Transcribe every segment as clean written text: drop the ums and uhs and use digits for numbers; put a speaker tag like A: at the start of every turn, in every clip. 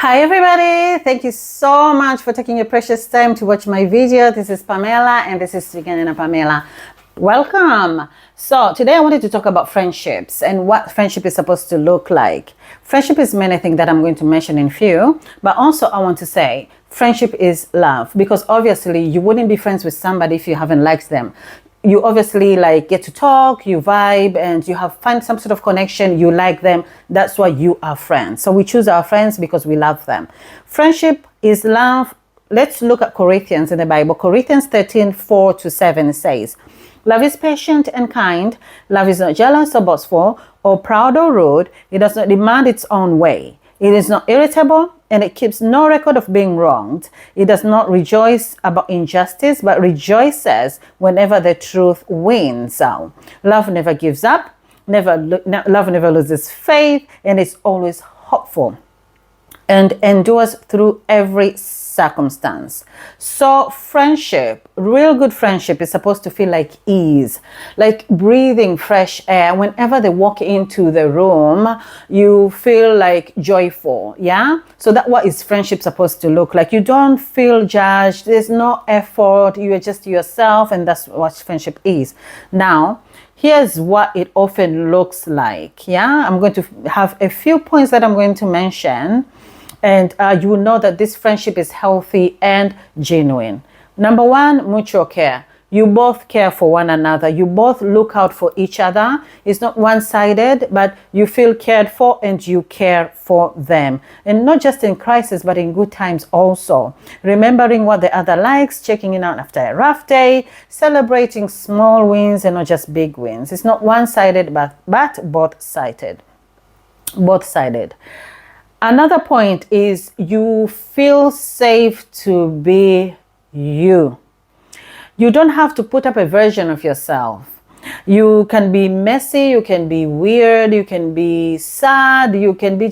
A: Hi everybody, thank you so much for taking your precious time to watch my video. This is Pamela and this is Tujengane Pamela. Welcome. So today I wanted to talk about friendships and what friendship is supposed to look like. Friendship is many things that I'm going to mention in few, but also I want to say friendship is love, because obviously you wouldn't be friends with somebody if you haven't liked them. You obviously get to talk, you vibe, and you find some sort of connection, you like them. That's why you are friends. So we choose our friends because we love them. Friendship is love. Let's look at Corinthians in the Bible. Corinthians 13:4-7 says, "Love is patient and kind. Love is not jealous or boastful or proud or rude. It does not demand its own way. It is not irritable, and it keeps no record of being wronged. It does not rejoice about injustice, but rejoices whenever the truth wins out. Love never gives up, love never loses faith, and is always hopeful and endures through every circumstance." So friendship, real good friendship, is supposed to feel like ease, like breathing fresh air. Whenever they walk into the room, you feel like joyful. Yeah, so that's what is friendship supposed to look like. You don't feel judged, there's no effort, you are just yourself, and that's what friendship is. Now here's what it often looks like. Yeah, I'm going to have a few points that I'm going to mention, and you will know that this friendship is healthy and genuine. Number one, mutual care. You both care for one another. You both look out for each other. It's not one-sided, but you feel cared for and you care for them. And not just in crisis, but in good times also. Remembering what the other likes, checking in out after a rough day, celebrating small wins and not just big wins. It's not one-sided, but both-sided. Both-sided. Another point is you feel safe to be you. You don't have to put up a version of yourself. You can be messy, you can be weird, you can be sad, you can be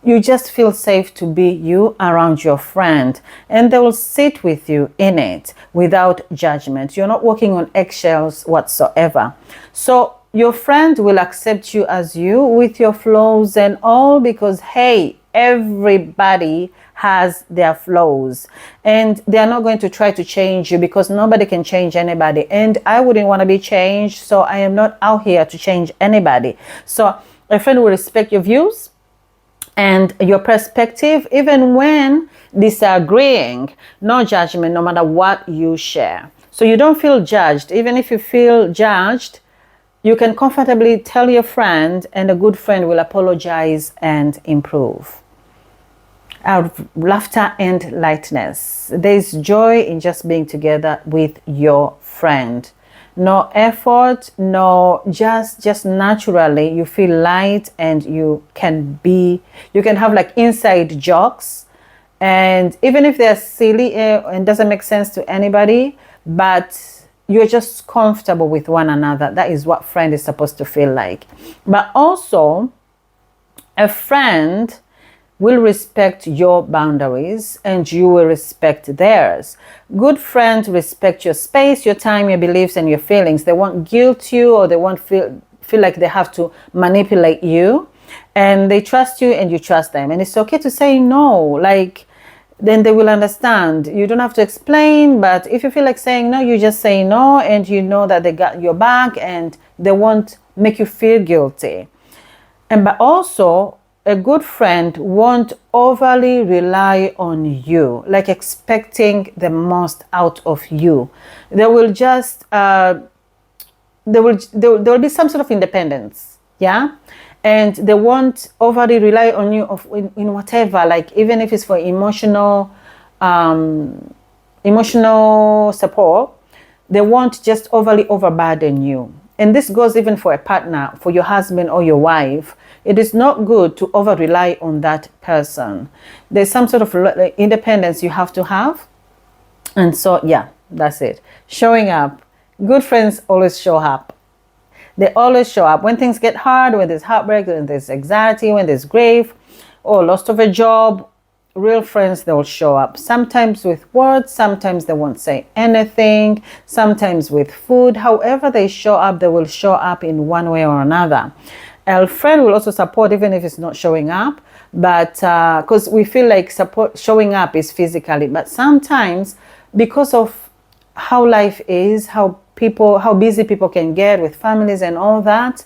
A: you just feel safe to be you around your friend, and they will sit with you in it without judgment. You're not walking on eggshells whatsoever. So your friend will accept you as you, with your flaws and all, because hey, everybody has their flaws, and they are not going to try to change you, because nobody can change anybody, and I wouldn't want to be changed, so I am not out here to change anybody. So a friend will respect your views and your perspective, even when disagreeing. No judgment, no matter what you share. So you don't feel judged. Even if you feel judged, you can comfortably tell your friend, and a good friend will apologize and improve. Out of laughter and lightness. There's joy in just being together with your friend. No effort, no, just naturally you feel light, and you can have like inside jokes, and even if they're silly and doesn't make sense to anybody, but you're just comfortable with one another. That is what friend is supposed to feel like. But also, a friend will respect your boundaries and you will respect theirs. Good friends respect your space, your time, your beliefs, and your feelings. They won't guilt you, or they won't feel like they have to manipulate you. And they trust you and you trust them. And it's okay to say no. Then they will understand. You don't have to explain, but if you feel like saying no, you just say no, and you know that they got your back and they won't make you feel guilty. But also, a good friend won't overly rely on you, like expecting the most out of you. They will just there will be some sort of independence, yeah, and they won't overly rely on you in whatever, like even if it's for emotional support. They won't just overly overburden you. And this goes even for a partner, for your husband or your wife. It is not good to over rely on that person. There's some sort of independence you have to have. And so, yeah, that's it. Showing up. Good friends always show up. They always show up. When things get hard, when there's heartbreak, when there's anxiety, when there's grief, or loss of a job, real friends, they will show up. Sometimes with words, sometimes they won't say anything, sometimes with food. However they show up, they will show up in one way or another. A friend will also support even if it's not showing up, but because we feel like support showing up is physically, but sometimes because of how life is, how busy people can get with families and all that,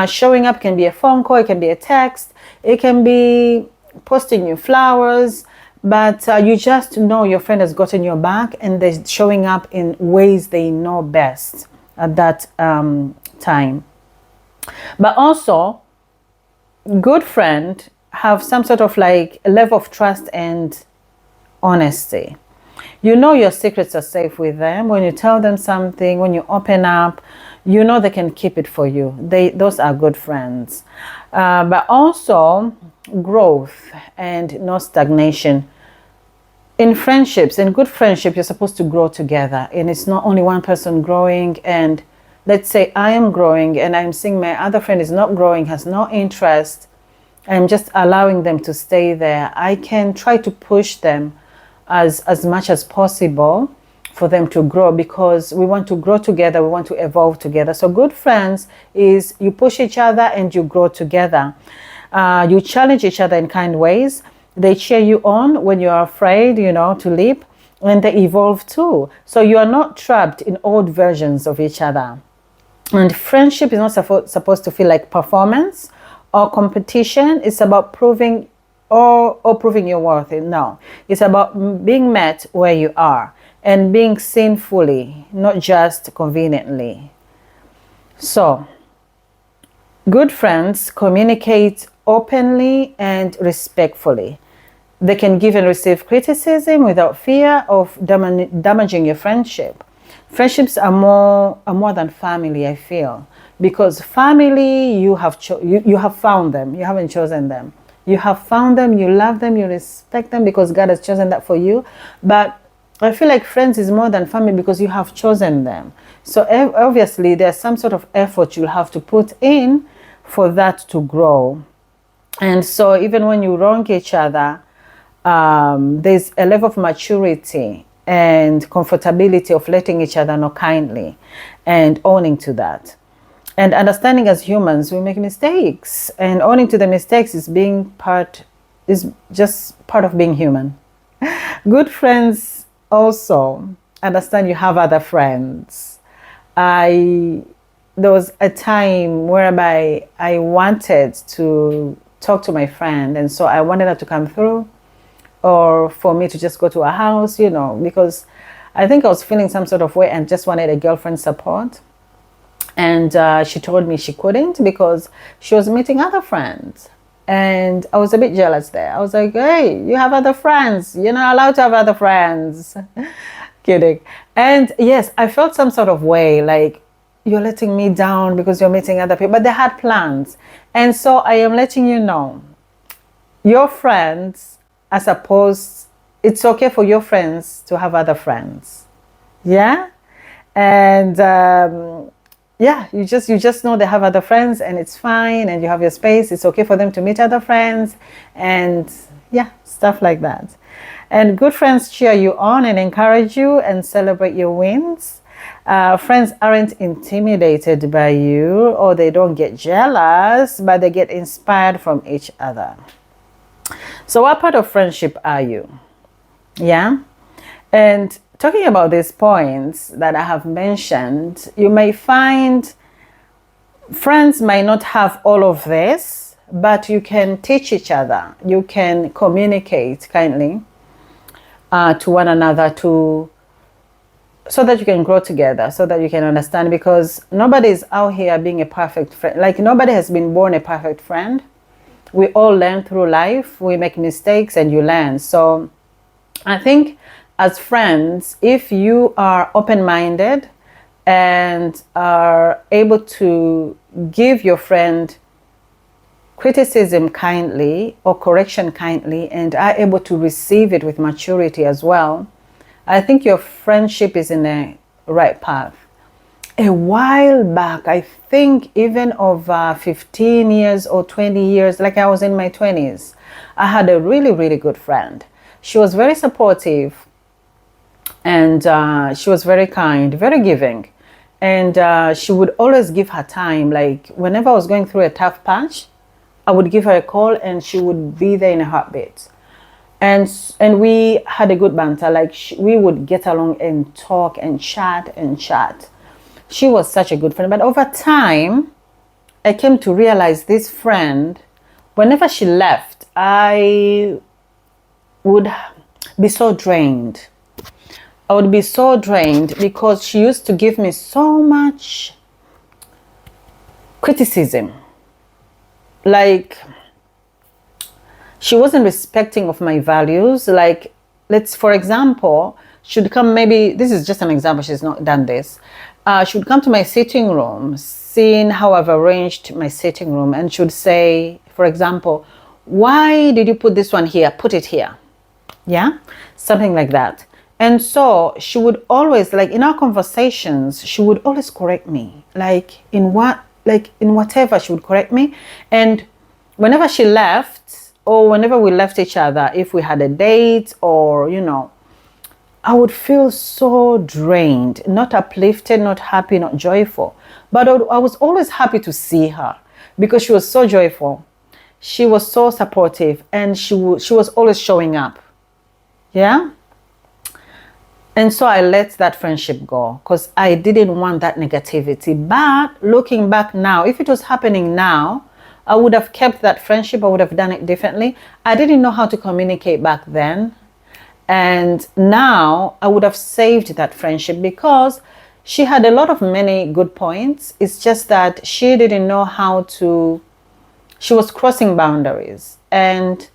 A: showing up can be a phone call, it can be a text, it can be posting you flowers, but you just know your friend has gotten your back and they're showing up in ways they know best at that time. But also, good friend have some sort of like a level of trust and honesty. You know your secrets are safe with them. When you tell them something, when you open up, you know they can keep it for you. Those are good friends. But also growth and no stagnation. In friendships, in good friendship, you're supposed to grow together. And it's not only one person growing. And let's say I am growing and I'm seeing my other friend is not growing, has no interest. I'm just allowing them to stay there. I can try to push them as much as possible for them to grow, because we want to grow together, we want to evolve together. So good friends is you push each other and you grow together. You challenge each other in kind ways. They cheer you on when you're afraid, to leap, and they evolve too. So you are not trapped in old versions of each other. And friendship is not supposed to feel like performance or competition. It's about proving or proving your worth. No, it's about being met where you are and being seen fully, not just conveniently. So, good friends communicate openly and respectfully. They can give and receive criticism without fear of damaging your friendship. Friendships are more than family, I feel, because family, you have found them. You haven't chosen them. You have found them, you love them, you respect them because God has chosen that for you. But I feel like friends is more than family because you have chosen them. So obviously there's some sort of effort you'll have to put in for that to grow. And so even when you wrong each other, there's a level of maturity and comfortability of letting each other know kindly and owning to that. And understanding as humans, we make mistakes, and owning to the mistakes is just part of being human. Good friends also understand you have other friends. There was a time whereby I wanted to talk to my friend, and so I wanted her to come through, or for me to just go to her house, because I think I was feeling some sort of way and just wanted a girlfriend support. And she told me she couldn't because she was meeting other friends. And I was a bit jealous there. I was like, hey, you have other friends. You're not allowed to have other friends. Kidding. And yes, I felt some sort of way, like, you're letting me down because you're meeting other people. But they had plans. And so I am letting you know, your friends are it's okay for your friends to have other friends. Yeah? And yeah, you just know they have other friends and it's fine, and you have your space. It's okay for them to meet other friends, and yeah, stuff like that. And good friends cheer you on and encourage you and celebrate your wins. Friends aren't intimidated by you, or they don't get jealous, but they get inspired from each other. So what part of friendship are you? Yeah? And talking about these points that I have mentioned, you may find friends might not have all of this, but you can teach each other. You can communicate kindly to one another so that you can grow together, so that you can understand, because nobody is out here being a perfect friend. Like, nobody has been born a perfect friend. We all learn through life. We make mistakes and you learn. So I think as friends, if you are open-minded and are able to give your friend criticism kindly or correction kindly, and are able to receive it with maturity as well, I think your friendship is in the right path. A while back, I think even over 15 years or 20 years, like I was in my 20s, I had a really, really good friend. She was very supportive, and she was very kind, very giving. And she would always give her time. Like whenever I was going through a tough patch, I would give her a call and she would be there in a heartbeat. And we had a good banter. Like we would get along and talk and chat and chat. She was such a good friend. But over time, I came to realize this friend, whenever she left, I would be so drained. I would be so drained because she used to give me so much criticism. Like, she wasn't respecting of my values. Like, for example, she'd come, maybe, this is just an example, she's not done this. She would come to my sitting room, seeing how I've arranged my sitting room, and she would say, for example, why did you put this one here? Put it here. Yeah, something like that. And so she would always, like in our conversations, she would always correct me, in whatever she would correct me. And whenever she left, or whenever we left each other, if we had a date or, I would feel so drained, not uplifted, not happy, not joyful. But I was always happy to see her because she was so joyful. She was so supportive, and she was always showing up. Yeah. And so I let that friendship go because I didn't want that negativity. But looking back now, if it was happening now, I would have kept that friendship. I would have done it differently. I didn't know how to communicate back then. And now I would have saved that friendship because she had a lot of many good points. It's just that she didn't know how to, she was crossing boundaries. And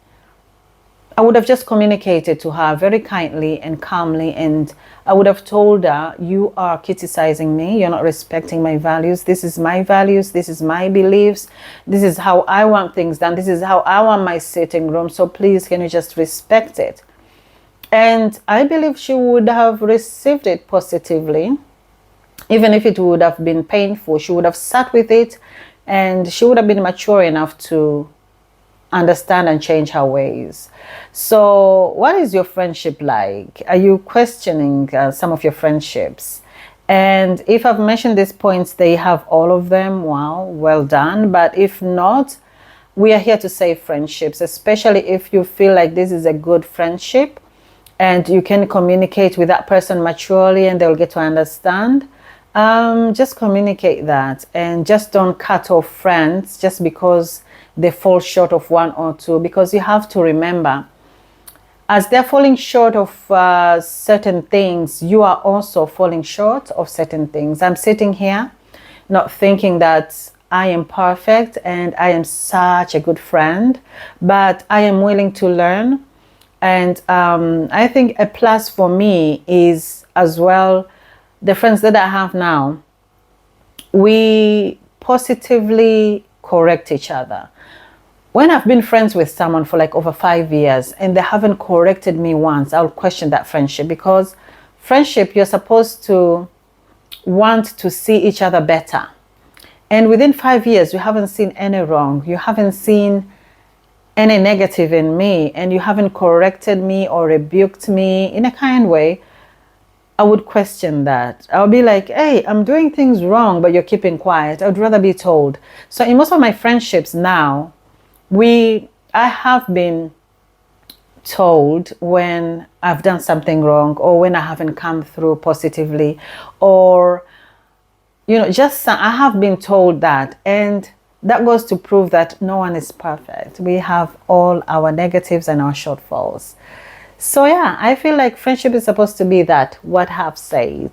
A: I would have just communicated to her very kindly and calmly, and I would have told her, you are criticizing me, you're not respecting my values, this is my values, this is my beliefs, this is how I want things done, this is how I want my sitting room, so please can you just respect it? And I believe she would have received it positively, even if it would have been painful. She would have sat with it, and she would have been mature enough to understand and change her ways. So what is your friendship like? Are you questioning some of your friendships? And if I've mentioned these points, they have all of them. Wow, well done. But if not, we are here to save friendships, especially if you feel like this is a good friendship and you can communicate with that person maturely and they'll get to understand. Just communicate that, and just don't cut off friends just because they fall short of one or two, because you have to remember, as they're falling short of certain things, you are also falling short of certain things. I'm sitting here not thinking that I am perfect and I am such a good friend, but I am willing to learn. And I think a plus for me is as well the friends that I have now. We positively correct each other. When I've been friends with someone for like over 5 years and they haven't corrected me once, I'll question that friendship, because friendship, you're supposed to want to see each other better. And within 5 years, you haven't seen any wrong. You haven't seen any negative in me, and you haven't corrected me or rebuked me in a kind way. I would question that. I'll be like, hey, I'm doing things wrong, but you're keeping quiet. I would rather be told. So in most of my friendships now, I have been told when I've done something wrong, or when I haven't come through positively, or just I have been told that. And that goes to prove that no one is perfect. We have all our negatives and our shortfalls. So yeah, I feel like friendship is supposed to be that, what I've said.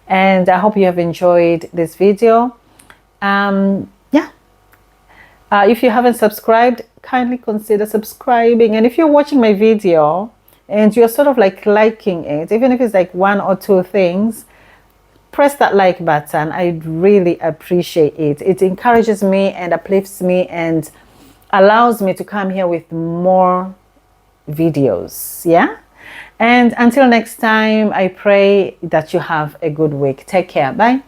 A: And I hope you have enjoyed this video. If you haven't subscribed, kindly consider subscribing. And if you're watching my video and you're sort of like liking it, even if it's like 1 or 2 things, press that like button. I really appreciate it. It encourages me and uplifts me and allows me to come here with more videos. Yeah. And until next time, I pray that you have a good week. Take care. Bye.